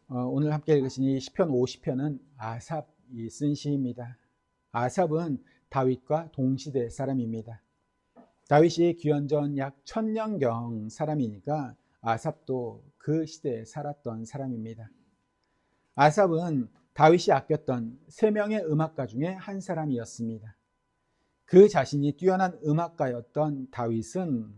오늘 함께 읽으신 이 시편 50편은 아삽이 쓴 시입니다. 아삽은 다윗과 동시대 사람입니다. 다윗이 기원전 약 1000년경 사람이니까 아삽도 그 시대에 살았던 사람입니다. 아삽은 다윗이 아꼈던 3명의 음악가 중에 한 사람이었습니다. 그 자신이 뛰어난 음악가였던 다윗은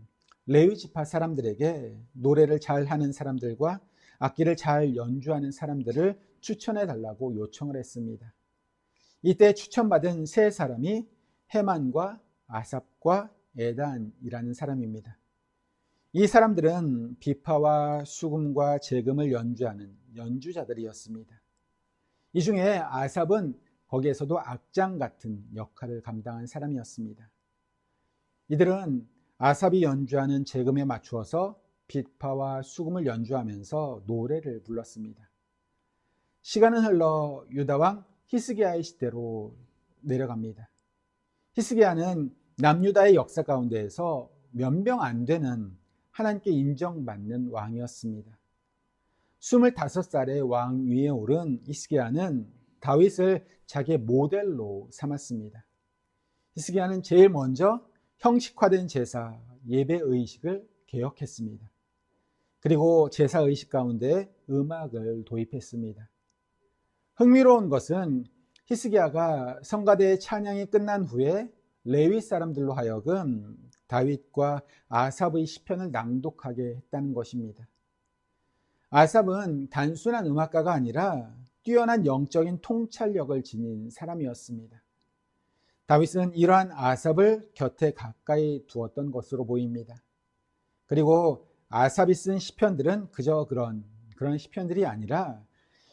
레위 지파 사람들에게 노래를 잘하는 사람들과 악기를 잘 연주하는 사람들을 추천해 달라고 요청을 했습니다. 이때 추천받은 3사람이 헤만과 아삽과 에단이라는 사람입니다. 이 사람들은 비파와 수금과 재금을 연주하는 연주자들이었습니다. 이 중에 아삽은 거기에서도 악장 같은 역할을 감당한 사람이었습니다. 이들은 아삽이 연주하는 재금에 맞추어서 비파와 수금을 연주하면서 노래를 불렀습니다. 시간은 흘러 유다왕 히스기야의 시대로 내려갑니다. 히스기야는 남유다의 역사 가운데에서 몇 명 안 되는 하나님께 인정받는 왕이었습니다. 25살의 왕 위에 오른 히스기야는 다윗을 자기의 모델로 삼았습니다. 히스기야는 제일 먼저 형식화된 제사, 예배의식을 개혁했습니다. 그리고 제사의식 가운데 음악을 도입했습니다. 흥미로운 것은 히스기야가 성가대의 찬양이 끝난 후에 레위 사람들로 하여금 다윗과 아삽의 시편을 낭독하게 했다는 것입니다. 아삽은 단순한 음악가가 아니라 뛰어난 영적인 통찰력을 지닌 사람이었습니다. 다윗은 이러한 아삽을 곁에 가까이 두었던 것으로 보입니다. 그리고 아삽이 쓴 시편들은 그저 그런 시편들이 아니라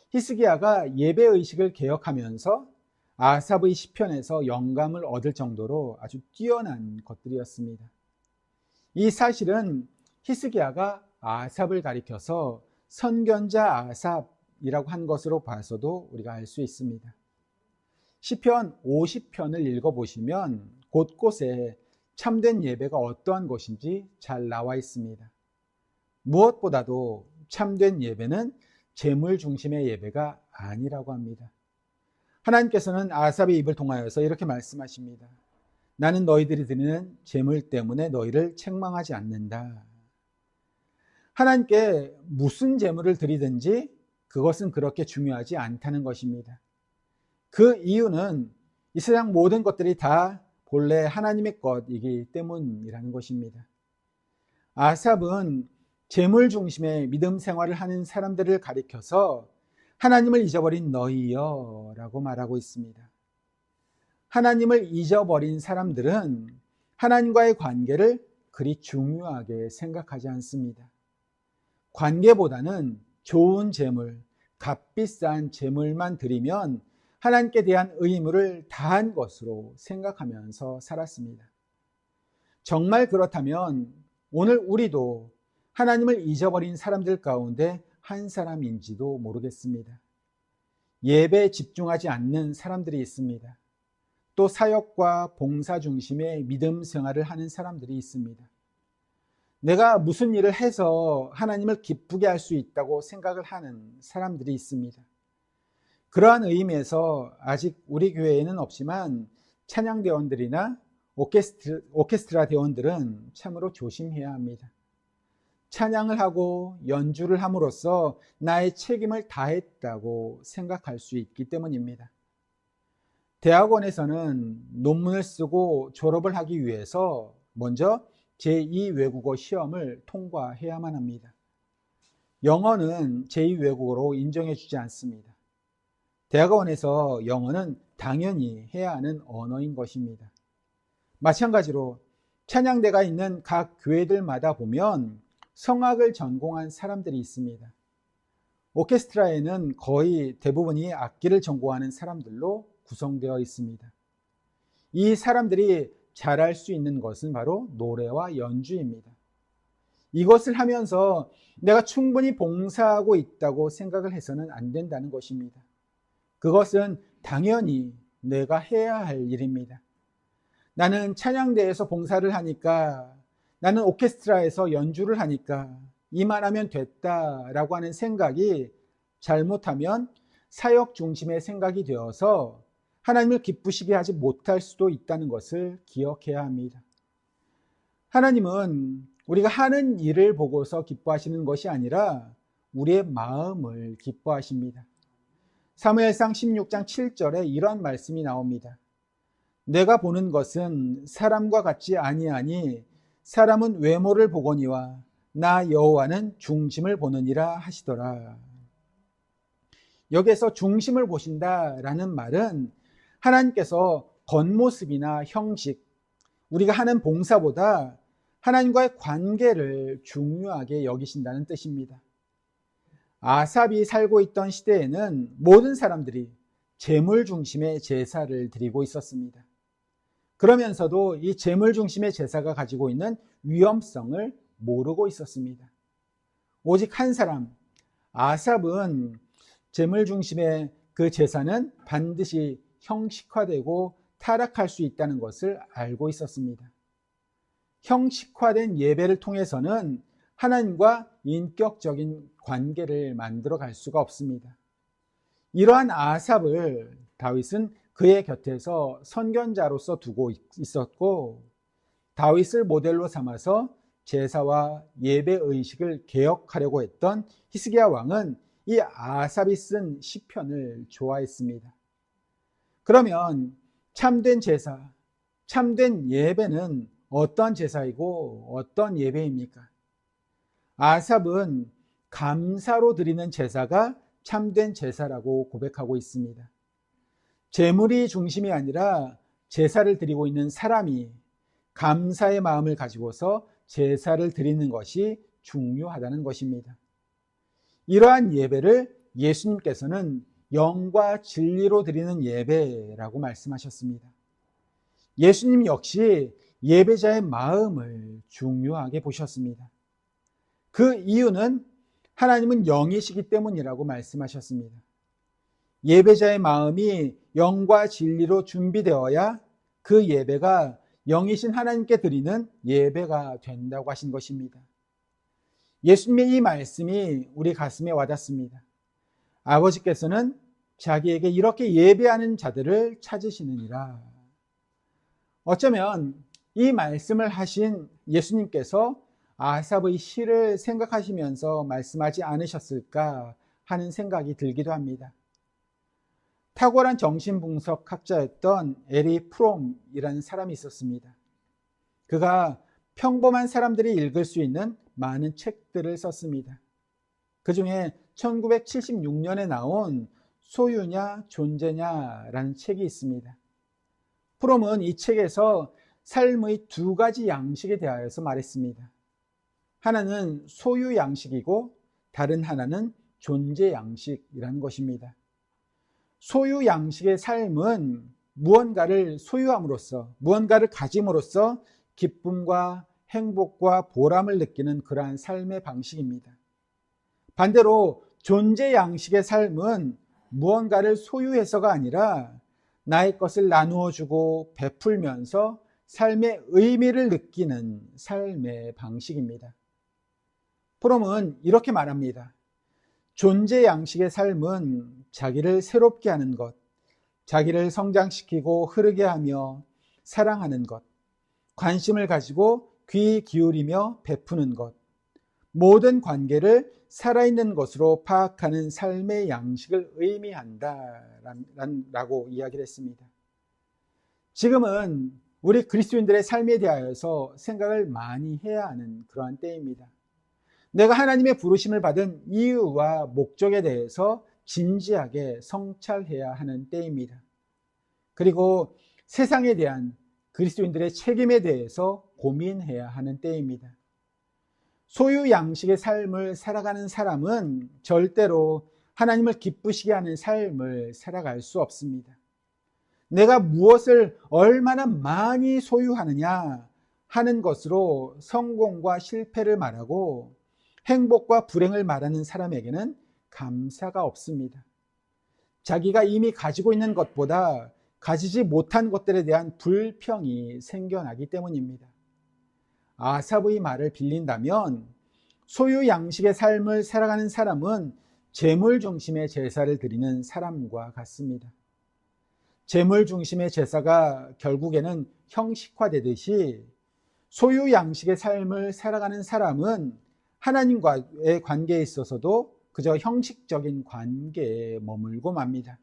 히스기야가 예배의식을 개혁하면서 아삽의 시편에서 영감을 얻을 정도로 아주 뛰어난 것들이었습니다. 이 사실은 히스기야가 아삽을 가리켜서 선견자 아삽이라고 한 것으로 봐서도 우리가 알 수 있습니다. 시편 50편을 읽어보시면 곳곳에 참된 예배가 어떠한 것인지 잘 나와 있습니다. 무엇보다도 참된 예배는 재물 중심의 예배가 아니라고 합니다. 하나님께서는 아삽의 입을 통하여서 이렇게 말씀하십니다. 나는 너희들이 드리는 재물 때문에 너희를 책망하지 않는다. 하나님께 무슨 재물을 드리든지 그것은 그렇게 중요하지 않다는 것입니다. 그 이유는 이 세상 모든 것들이 다 본래 하나님의 것이기 때문이라는 것입니다. 아삽은 재물 중심의 믿음 생활을 하는 사람들을 가리켜서 하나님을 잊어버린 너희여 라고 말하고 있습니다. 하나님을 잊어버린 사람들은 하나님과의 관계를 그리 중요하게 생각하지 않습니다. 관계보다는 좋은 재물, 값비싼 재물만 드리면 하나님께 대한 의무를 다한 것으로 생각하면서 살았습니다. 정말 그렇다면 오늘 우리도 하나님을 잊어버린 사람들 가운데 한 사람인지도 모르겠습니다. 예배에 집중하지 않는 사람들이 있습니다. 또 사역과 봉사 중심의 믿음 생활을 하는 사람들이 있습니다. 내가 무슨 일을 해서 하나님을 기쁘게 할 수 있다고 생각을 하는 사람들이 있습니다. 그러한 의미에서 아직 우리 교회에는 없지만 찬양대원들이나 오케스트라 대원들은 참으로 조심해야 합니다. 찬양을 하고 연주를 함으로써 나의 책임을 다했다고 생각할 수 있기 때문입니다. 대학원에서는 논문을 쓰고 졸업을 하기 위해서 먼저 제2외국어 시험을 통과해야만 합니다. 영어는 제2외국어로 인정해 주지 않습니다. 대학원에서 영어는 당연히 해야 하는 언어인 것입니다. 마찬가지로 찬양대가 있는 각 교회들마다 보면 성악을 전공한 사람들이 있습니다. 오케스트라에는 거의 대부분이 악기를 전공하는 사람들로 구성되어 있습니다. 이 사람들이 잘할 수 있는 것은 바로 노래와 연주입니다. 이것을 하면서 내가 충분히 봉사하고 있다고 생각을 해서는 안 된다는 것입니다. 그것은 당연히 내가 해야 할 일입니다. 나는 찬양대에서 봉사를 하니까, 나는 오케스트라에서 연주를 하니까 이만하면 됐다라고 하는 생각이 잘못하면 사역 중심의 생각이 되어서 하나님을 기쁘시게 하지 못할 수도 있다는 것을 기억해야 합니다. 하나님은 우리가 하는 일을 보고서 기뻐하시는 것이 아니라 우리의 마음을 기뻐하십니다. 사무엘상 16장 7절에 이런 말씀이 나옵니다. 내가 보는 것은 사람과 같지 아니하니 사람은 외모를 보거니와 나 여호와는 중심을 보느니라 하시더라. 여기에서 중심을 보신다라는 말은 하나님께서 겉모습이나 형식, 우리가 하는 봉사보다 하나님과의 관계를 중요하게 여기신다는 뜻입니다. 아삽이 살고 있던 시대에는 모든 사람들이 재물 중심의 제사를 드리고 있었습니다. 그러면서도 이 재물 중심의 제사가 가지고 있는 위험성을 모르고 있었습니다. 오직 한 사람, 아삽은 재물 중심의 그 제사는 반드시 형식화되고 타락할 수 있다는 것을 알고 있었습니다. 형식화된 예배를 통해서는 하나님과 인격적인 관계를 만들어 갈 수가 없습니다. 이러한 아삽을 다윗은 그의 곁에서 선견자로서 두고 있었고, 다윗을 모델로 삼아서 제사와 예배 의식을 개혁하려고 했던 히스기야 왕은 이 아삽이 쓴 시편을 좋아했습니다. 그러면 참된 제사, 참된 예배는 어떤 제사이고 어떤 예배입니까? 아삽은 감사로 드리는 제사가 참된 제사라고 고백하고 있습니다. 제물이 중심이 아니라 제사를 드리고 있는 사람이 감사의 마음을 가지고서 제사를 드리는 것이 중요하다는 것입니다. 이러한 예배를 예수님께서는 영과 진리로 드리는 예배라고 말씀하셨습니다. 예수님 역시 예배자의 마음을 중요하게 보셨습니다. 그 이유는 하나님은 영이시기 때문이라고 말씀하셨습니다. 예배자의 마음이 영과 진리로 준비되어야 그 예배가 영이신 하나님께 드리는 예배가 된다고 하신 것입니다. 예수님의 이 말씀이 우리 가슴에 와닿습니다. 아버지께서는 자기에게 이렇게 예배하는 자들을 찾으시느니라. 어쩌면 이 말씀을 하신 예수님께서 아삽의 시를 생각하시면서 말씀하지 않으셨을까 하는 생각이 들기도 합니다. 탁월한 정신분석 학자였던 에리 프롬이라는 사람이 있었습니다. 그가 평범한 사람들이 읽을 수 있는 많은 책들을 썼습니다. 그 중에 1976년에 나온 소유냐 존재냐라는 책이 있습니다. 프롬은 이 책에서 삶의 두 가지 양식에 대하여서 말했습니다. 하나는 소유 양식이고 다른 하나는 존재 양식이라는 것입니다. 소유 양식의 삶은 무언가를 소유함으로써, 무언가를 가짐으로써 기쁨과 행복과 보람을 느끼는 그러한 삶의 방식입니다. 반대로 존재 양식의 삶은 무언가를 소유해서가 아니라 나의 것을 나누어 주고 베풀면서 삶의 의미를 느끼는 삶의 방식입니다. 프롬은 이렇게 말합니다. 존재 양식의 삶은 자기를 새롭게 하는 것, 자기를 성장시키고 흐르게 하며 사랑하는 것, 관심을 가지고 귀 기울이며 베푸는 것, 모든 관계를 살아있는 것으로 파악하는 삶의 양식을 의미한다라고 이야기를 했습니다. 지금은 우리 그리스도인들의 삶에 대하여서 생각을 많이 해야 하는 그러한 때입니다. 내가 하나님의 부르심을 받은 이유와 목적에 대해서 진지하게 성찰해야 하는 때입니다. 그리고 세상에 대한 그리스도인들의 책임에 대해서 고민해야 하는 때입니다. 소유 양식의 삶을 살아가는 사람은 절대로 하나님을 기쁘시게 하는 삶을 살아갈 수 없습니다. 내가 무엇을 얼마나 많이 소유하느냐 하는 것으로 성공과 실패를 말하고 행복과 불행을 말하는 사람에게는 감사가 없습니다. 자기가 이미 가지고 있는 것보다 가지지 못한 것들에 대한 불평이 생겨나기 때문입니다. 아삽의 말을 빌린다면 소유 양식의 삶을 살아가는 사람은 재물 중심의 제사를 드리는 사람과 같습니다. 재물 중심의 제사가 결국에는 형식화되듯이 소유 양식의 삶을 살아가는 사람은 하나님과의 관계에 있어서도 그저 형식적인 관계에 머물고 맙니다.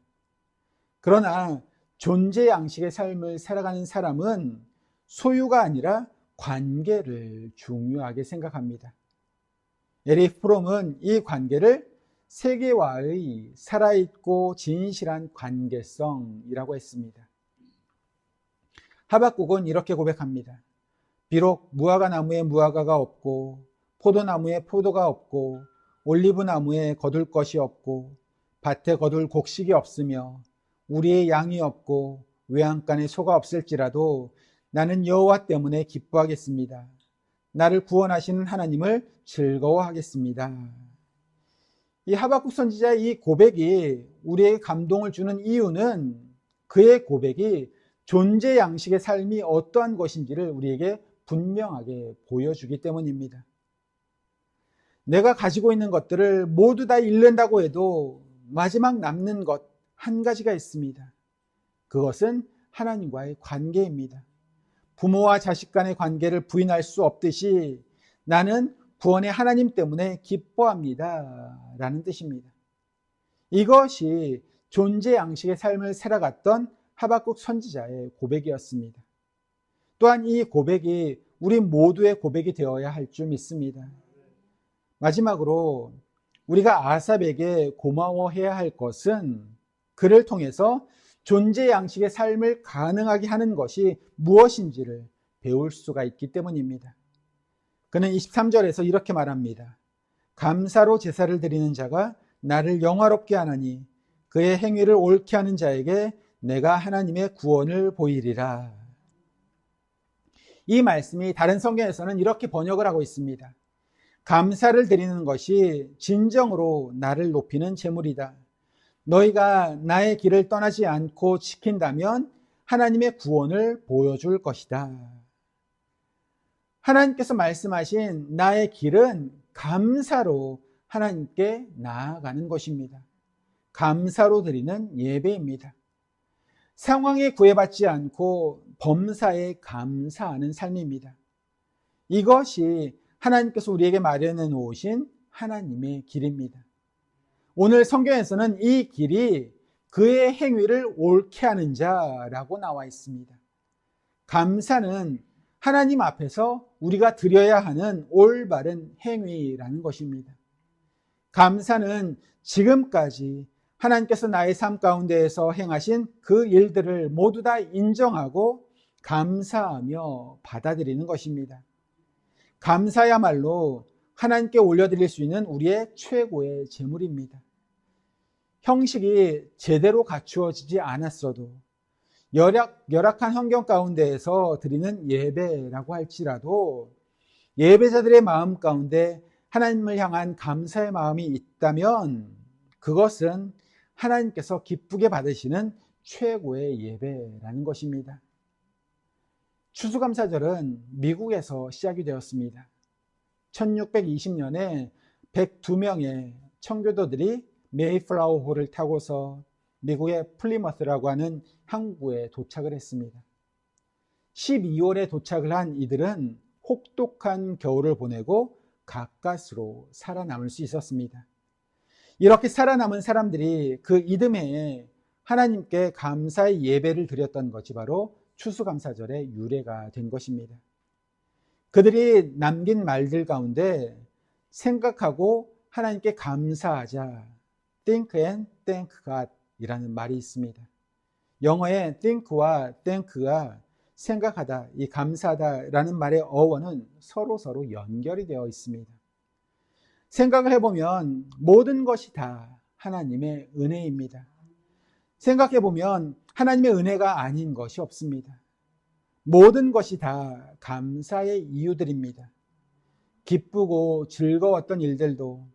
그러나 존재 양식의 삶을 살아가는 사람은 소유가 아니라 관계를 중요하게 생각합니다. 에릭 프롬은 이 관계를 세계와의 살아있고 진실한 관계성이라고 했습니다. 하박국은 이렇게 고백합니다. 비록 무화과 나무에 무화과가 없고 포도나무에 포도가 없고 올리브나무에 거둘 것이 없고 밭에 거둘 곡식이 없으며 우리의 양이 없고 외양간에 소가 없을지라도 나는 여호와 때문에 기뻐하겠습니다. 나를 구원하시는 하나님을 즐거워하겠습니다. 이 하박국 선지자의 이 고백이 우리에게 감동을 주는 이유는 그의 고백이 존재 양식의 삶이 어떠한 것인지를 우리에게 분명하게 보여주기 때문입니다. 내가 가지고 있는 것들을 모두 다 잃는다고 해도 마지막 남는 것 한 가지가 있습니다. 그것은 하나님과의 관계입니다. 부모와 자식 간의 관계를 부인할 수 없듯이 나는 구원의 하나님 때문에 기뻐합니다 라는 뜻입니다. 이것이 존재 양식의 삶을 살아갔던 하박국 선지자의 고백이었습니다. 또한 이 고백이 우리 모두의 고백이 되어야 할 줄 믿습니다. 마지막으로 우리가 아삽에게 고마워해야 할 것은 그를 통해서 존재 양식의 삶을 가능하게 하는 것이 무엇인지를 배울 수가 있기 때문입니다. 그는 23절에서 이렇게 말합니다. 감사로 제사를 드리는 자가 나를 영화롭게 하나니 그의 행위를 옳게 하는 자에게 내가 하나님의 구원을 보이리라. 이 말씀이 다른 성경에서는 이렇게 번역을 하고 있습니다. 감사를 드리는 것이 진정으로 나를 높이는 제물이다. 너희가 나의 길을 떠나지 않고 지킨다면 하나님의 구원을 보여줄 것이다. 하나님께서 말씀하신 나의 길은 감사로 하나님께 나아가는 것입니다. 감사로 드리는 예배입니다. 상황에 구애받지 않고 범사에 감사하는 삶입니다. 이것이 하나님께서 우리에게 마련해 놓으신 하나님의 길입니다. 오늘 성경에서는 이 길이 그의 행위를 옳게 하는 자라고 나와 있습니다. 감사는 하나님 앞에서 우리가 드려야 하는 올바른 행위라는 것입니다. 감사는 지금까지 하나님께서 나의 삶 가운데에서 행하신 그 일들을 모두 다 인정하고 감사하며 받아들이는 것입니다. 감사야말로 하나님께 올려드릴 수 있는 우리의 최고의 제물입니다. 형식이 제대로 갖추어지지 않았어도 열악한 환경 가운데에서 드리는 예배라고 할지라도 예배자들의 마음 가운데 하나님을 향한 감사의 마음이 있다면 그것은 하나님께서 기쁘게 받으시는 최고의 예배라는 것입니다. 추수감사절은 미국에서 시작이 되었습니다. 1620년에 102명의 청교도들이 메이플라워 호를 타고서 미국의 플리머스라고 하는 항구에 도착을 했습니다. 12월에 도착을 한 이들은 혹독한 겨울을 보내고 가까스로 살아남을 수 있었습니다. 이렇게 살아남은 사람들이 그 이듬해에 하나님께 감사의 예배를 드렸던 것이 바로 추수감사절의 유래가 된 것입니다. 그들이 남긴 말들 가운데 생각하고 하나님께 감사하자, think and thank God 이라는 말이 있습니다. 영어의 think와 thank가 생각하다, 이 감사하다라는 말의 어원은 서로 연결이 되어 있습니다. 생각을 해보면 모든 것이 다 하나님의 은혜입니다. 생각해보면 하나님의 은혜가 아닌 것이 없습니다. 모든 것이 다 감사의 이유들입니다. 기쁘고 즐거웠던 일들도,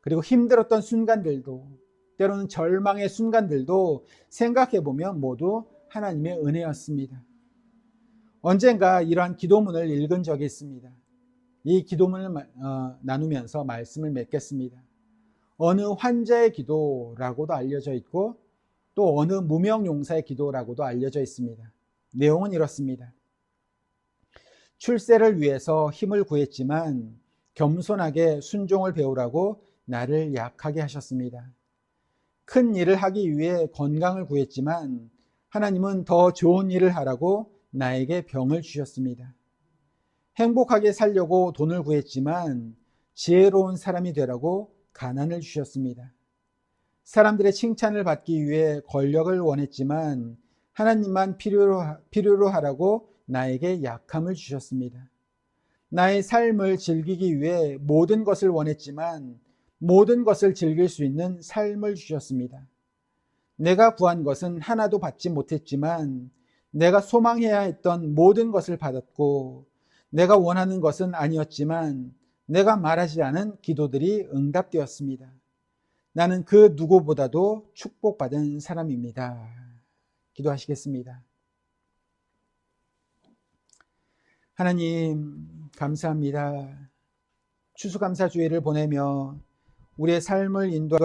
그리고 힘들었던 순간들도, 때로는 절망의 순간들도 생각해보면 모두 하나님의 은혜였습니다. 언젠가 이러한 기도문을 읽은 적이 있습니다. 이 기도문을 나누면서 말씀을 맺겠습니다. 어느 환자의 기도라고도 알려져 있고 또 어느 무명용사의 기도라고도 알려져 있습니다. 내용은 이렇습니다. 출세를 위해서 힘을 구했지만 겸손하게 순종을 배우라고 나를 약하게 하셨습니다. 큰 일을 하기 위해 건강을 구했지만 하나님은 더 좋은 일을 하라고 나에게 병을 주셨습니다. 행복하게 살려고 돈을 구했지만 지혜로운 사람이 되라고 가난을 주셨습니다. 사람들의 칭찬을 받기 위해 권력을 원했지만 하나님만 필요로 하라고 나에게 약함을 주셨습니다. 나의 삶을 즐기기 위해 모든 것을 원했지만 모든 것을 즐길 수 있는 삶을 주셨습니다. 내가 구한 것은 하나도 받지 못했지만 내가 소망해야 했던 모든 것을 받았고 내가 원하는 것은 아니었지만 내가 말하지 않은 기도들이 응답되었습니다. 나는 그 누구보다도 축복받은 사람입니다. 기도하시겠습니다. 하나님 감사합니다. 추수감사주의를 보내며 우리의 삶을 인도하고